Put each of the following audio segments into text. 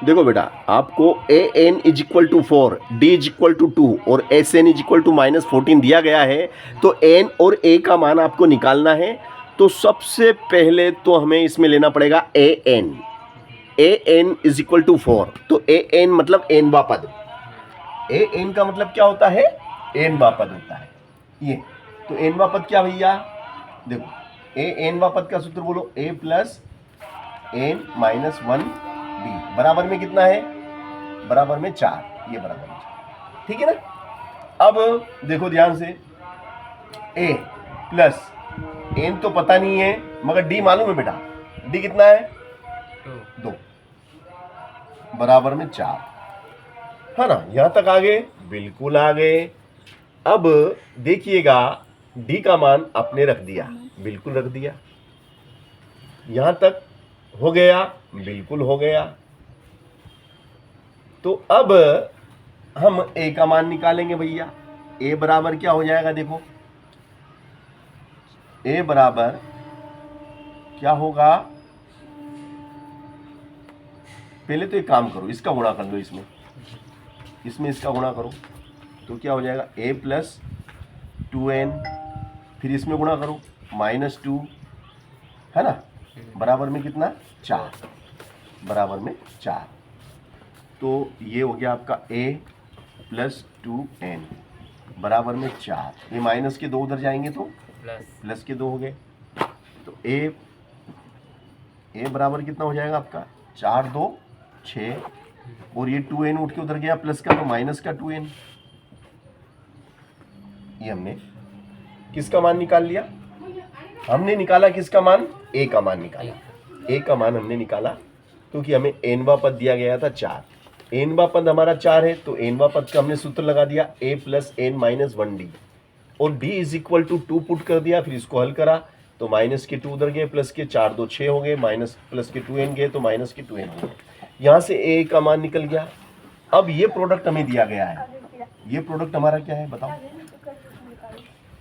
देखो बेटा, आपको A N is equal to 4, D is equal to 2 और S N is equal to -14 दिया गया है। तो एन और ए का मान आपको निकालना है। तो सबसे पहले तो हमें इसमें लेना पड़ेगा A N. A N is equal to 4, तो ए एन मतलब एनवा पद। ए एन का मतलब क्या होता है? एनवा पद होता है ये। तो एनवा पद क्या भैया? देखो, ए एनवा पद का सूत्र बोलो, ए प्लस एन माइनस 1 डी बराबर में कितना है? बराबर में 4। ये बराबर में 4, ठीक है ना। अब देखो ध्यान से, ए प्लस एन तो पता नहीं है, मगर डी मालूम है बेटा। डी कितना है? 2 बराबर में 4, है ना। यहां तक आ गए? बिल्कुल आ गए। अब देखिएगा, डी का मान आपने रख दिया, बिल्कुल रख दिया। यहां तक हो गया? बिल्कुल हो गया। तो अब हम ए का मान निकालेंगे भैया। ए बराबर क्या हो जाएगा? देखो, ए बराबर क्या होगा? पहले तो एक काम करो, इसका गुणा कर लो, इसमें इसका गुणा करो, तो क्या हो जाएगा? ए प्लस 2n, फिर इसमें गुणा करो -2, है ना, बराबर में कितना? 4, बराबर में 4। तो ये हो गया आपका a प्लस 2n बराबर में 4। ये माइनस के 2 उधर जाएंगे तो प्लस के 2 हो गए। तो a बराबर कितना हो जाएगा आपका? 4 2 6, और ये 2n उठ के उधर गया प्लस का, तो माइनस का 2n। ये हमने किसका मान निकाल लिया? हमने निकाला किसका मान? ए का मान निकाला। ए का मान हमने निकाला क्योंकि हमें एनवा पद दिया गया था 4। एनवा पद हमारा 4 है, तो एनवा पद का हमने सूत्र लगा दिया, a plus n minus 1 d, और d is equal to 2 put कर दिया। फिर इसको हल करा तो माइनस के 2 उधर गए, प्लस के 4 2 6 हो गए, माइनस प्लस के 2n गए तो माइनस के 2n हो गए। यहाँ से ए का मान निकल गया। अब ये प्रोडक्ट हमें दिया गया है। ये प्रोडक्ट हमारा क्या है बताओ?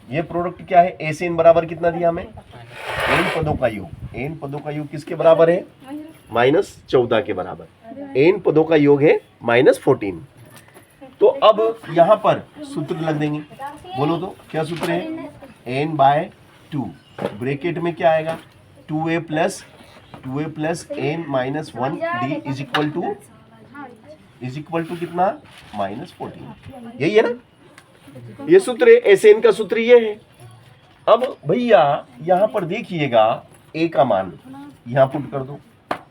ये प्रोडक्ट क्या है? ए से एन बराबर कितना दिया हमें? एन पदों का योग। एन पदों का योग किसके बराबर है? -14 के बराबर। एन पदों का योग है -14। तो अब यहाँ पर सूत्र लग देंगे। बोलो तो क्या सूत्र है? n/2 ब्रैकेट में क्या आएगा? 2a plus n minus 1 d is equal to कितना? -14। यही है ना, ये सूत्र है। एस एन का सूत्र ये है। अब भैया यहां पर देखिएगा, ए का मान यहां पुट कर दो।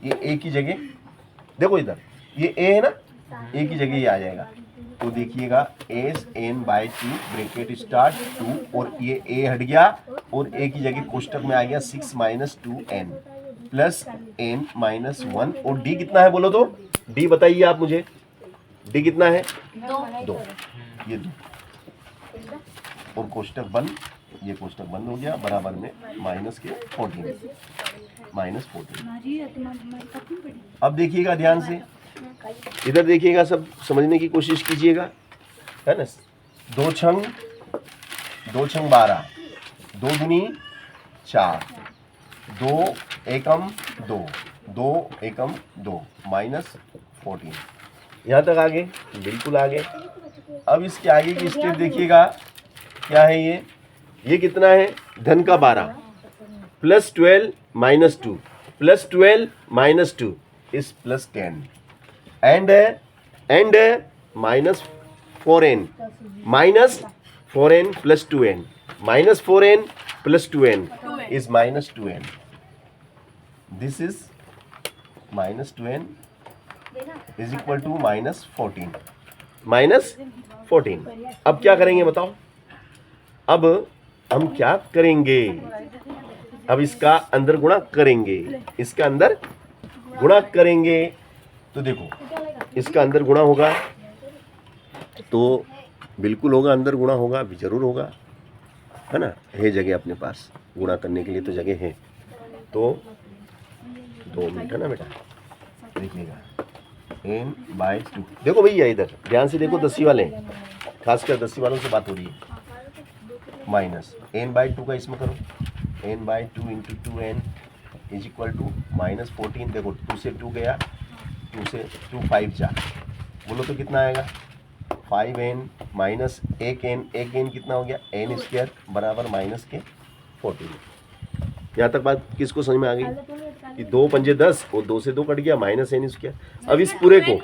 ये ए की जगह देखो, इधर ये ए है ना, ए की जगह ये आ जाएगा। तो देखिएगा SN/2 ब्रैकेट स्टार्ट 2, और ये ए हट गया और ए की जगह कोष्टक में आ गया 6 - 2n प्लस n माइनस 1, और डी कितना है बोलो तो? डी बताइए आप मुझे, डी कितना है? 2। ये 2 और कोष्टक बंद, ये कोष्टक बंद हो गया, बराबर में -14। अब देखिएगा ध्यान से, इधर देखिएगा, सब समझने की कोशिश कीजिएगा, है ना। 2 छंग 12, 2 दूनी 4, 2 एकम 2, 2 एकम 2 -14। यहाँ तक आगे? बिल्कुल आगे। अब इसके आगे की स्टेप देखिएगा, क्या है ये कितना है? धन का 12 plus 12 minus 2 plus 12 minus 2 is plus 10 and -4n plus 2n -4n plus 2n is -2n. This is -2n is equal to -14. -14। अब क्या करेंगे बताओ? अब हम क्या करेंगे? अब इसका अंदर गुणा करेंगे, इसका अंदर गुणा करेंगे। तो देखो, इसका अंदर गुणा होगा तो बिल्कुल होगा, अंदर गुणा होगा, जरूर होगा, है ना। है जगह अपने पास, गुणा करने के लिए तो जगह है। तो 2 मिनट है ना बेटा, देखिएगा n/2। देखो भैया इधर ध्यान से देखो, 10वीं वाले, खासकर 10वीं वालों से बात हो रही है। माइनस n/2 का इसमें करो, n/2 × 2n is equal to -14। देखो 2 से 2 गया, 2 से 2 5 4, बोलो तो कितना आएगा 5n माइनस 1n, 1n कितना हो गया n स्क्वायर बराबर माइनस के 14। यहाँ तक बात किसको समझ में आ गई कि 2 पंजे 10 और 2 से 2 कट गया माइनस n स्क्वायर। अब इस पूरे को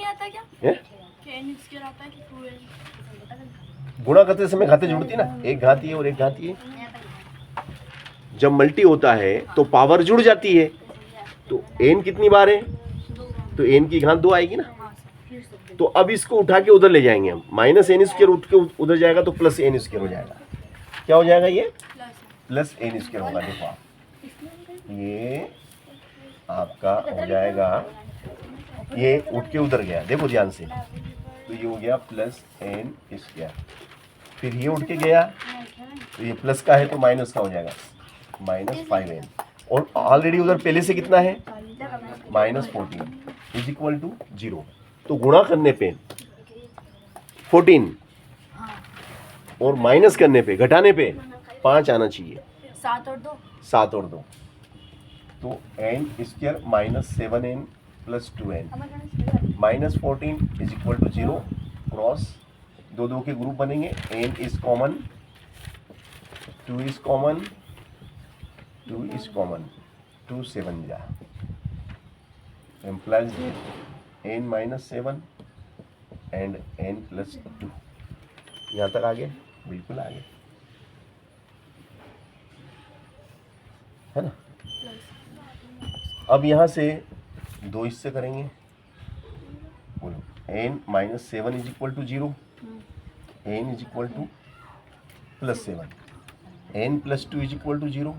गुणा करते समय घाते जुड़ती ना, एक घाती है और एक घाती है। जब मल्टी होता है तो पावर जुड़ जाती है, तो n कितनी बार है तो n की घात 2 आएगी ना। तो अब इसको उठा के उधर ले जाएंगे हम, माइनस n स्क्वायर उठ के उधर जाएगा तो प्लस n स्क्वायर हो जाएगा। क्या हो जाएगा ये प्लस n स्क्वायर होगा। देखो आप ये आपका हो जाएगा, ये उठ के उधर गया देखो ध्यान से, तो ये हो गया प्लस n स्क्वायर। फिर ये उठ के गया तो ये प्लस का है तो माइनस का हो जाएगा माइनस 5n, और ऑलरेडी उधर पहले से कितना है माइनस 14 इज इक्वल टू 0। तो गुणा करने पे 14 और माइनस करने पे घटाने पे 5 आना चाहिए, 7 और 2 तो n square minus 7n plus 2n minus 14 is equal to 0। Cross 2 2 के ग्रुप बनेंगे, n is common, 2 is common, 2 is common, 2 7 जा implies n minus 7 and n plus 2। यहाँ तक आगे बिल्कुल आगे है ना। अब यहाँ से 2 इससे करेंगे, बोलो n minus 7 is equal to 0, n is equal to plus 7, n plus 2 is equal to 0,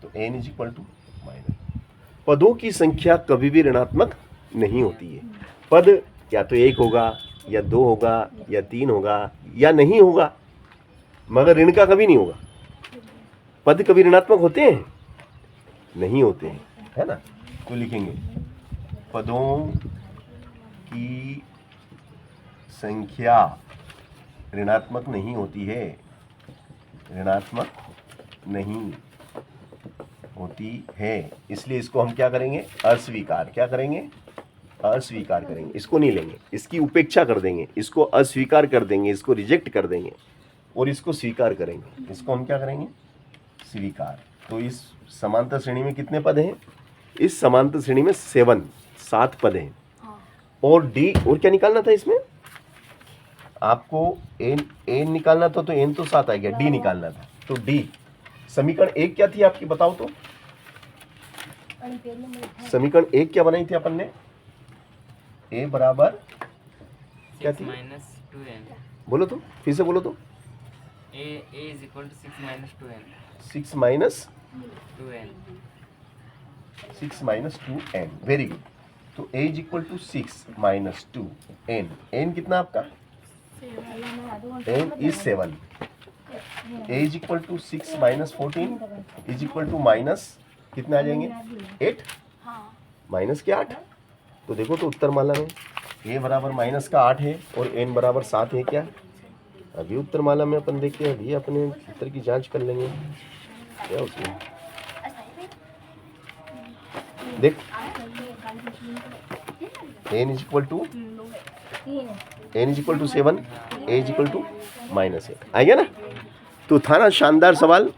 तो n is equal to minus. पदों की संख्या कभी भी ऋणात्मक नहीं होती है। पद या तो 1 होगा या 2 होगा या 3 होगा या नहीं होगा, मगर ऋण का कभी नहीं होगा। पद कभी ऋणात्मक होते हैं नहीं होते हैं, है ना। तो लिखेंगे पदों की संख्या ऋणात्मक नहीं होती है, ऋणात्मक नहीं होती है, इसलिए इसको हम क्या करेंगे अस्वीकार, क्या करेंगे अस्वीकार करेंगे। इसको नहीं लेंगे, इसकी उपेक्षा कर देंगे, इसको अस्वीकार कर देंगे, इसको रिजेक्ट कर देंगे और इसको स्वीकार करेंगे। इसको हम क्या करेंगे स्वीकार। तो इस समांतर श्रेणी में कितने पद हैं, इस समांतर श्रेणी में 7 पद हैं। और डी और क्या निकालना था इसमें आपको n निकालना था, तो n तो 7 आ गया, डी निकालना था। तो डी समीकरण 1 क्या थी आपकी बताओ तो, समीकरण 1 क्या बनाई थी अपन ने, a बराबर क्या थी माइनस 2n, बोलो तो फिर से बोलो तो, a is equal to 6 minus 2n, 6 minus 2n, 6 minus 2n, very good. तो a is equal to 6 minus 2n, n कितना आपका n is 7, a is equal to 6 minus 14 is equal to minus कितने आ जाएंगे 8, माइनस के 8। तो देखो तो उत्तर माला में a बराबर माइनस का 8 है और n बराबर 7 है। क्या अभी उत्तर माला में अपन देखते हैं, अभी अपने उत्तर की जांच कर लेंगे क्या उसमें। देख n is equal to 7, a is equal to -8 आ गया ना। तो था ना शानदार सवाल।